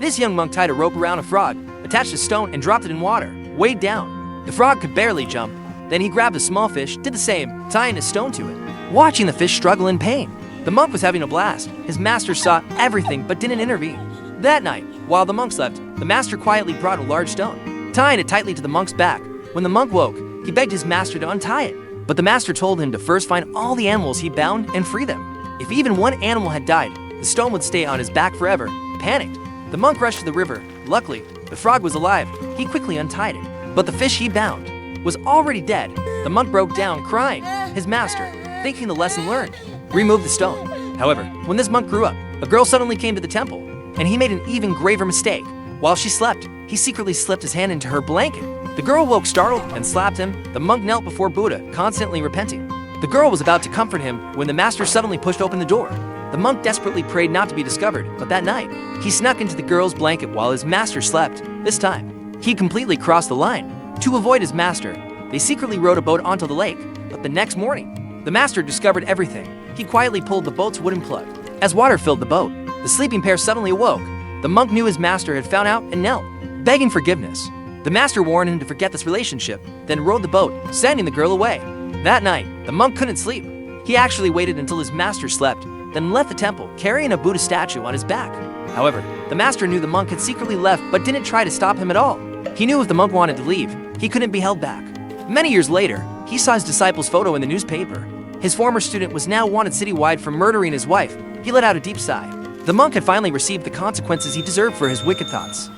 This young monk tied a rope around a frog, attached a stone, and dropped it in water, weighed down. The frog could barely jump. Then he grabbed a small fish, did the same, tying a stone to it. Watching the fish struggle in pain, the monk was having a blast. His master saw everything but didn't intervene. That night, while the monk slept, the master quietly brought a large stone, tying it tightly to the monk's back. When the monk woke, he begged his master to untie it, but the master told him to first find all the animals he bound and free them. If even one animal had died, the stone would stay on his back forever. Panicked, the monk rushed to the river. Luckily, the frog was alive. He quickly untied it, but the fish he bound was already dead. The monk broke down, crying. His master, thinking the lesson learned, removed the stone. However, when this monk grew up, a girl suddenly came to the temple, and he made an even graver mistake. While she slept, he secretly slipped his hand into her blanket. The girl woke startled and slapped him. The monk knelt before Buddha, constantly repenting. The girl was about to comfort him when the master suddenly pushed open the door. The monk desperately prayed not to be discovered, but that night, he snuck into the girl's blanket while his master slept. This time, he completely crossed the line. To avoid his master, they secretly rowed a boat onto the lake, but the next morning, the master discovered everything. He quietly pulled the boat's wooden plug. As water filled the boat, the sleeping pair suddenly awoke. The monk knew his master had found out and knelt, begging forgiveness. The master warned him to forget this relationship, then rowed the boat, sending the girl away. That night, the monk couldn't sleep. He actually waited until his master slept, then left the temple, carrying a Buddha statue on his back. However, the master knew the monk had secretly left but didn't try to stop him at all. He knew if the monk wanted to leave, he couldn't be held back. Many years later, he saw his disciple's photo in the newspaper. His former student was now wanted citywide for murdering his wife. He let out a deep sigh. The monk had finally received the consequences he deserved for his wicked thoughts.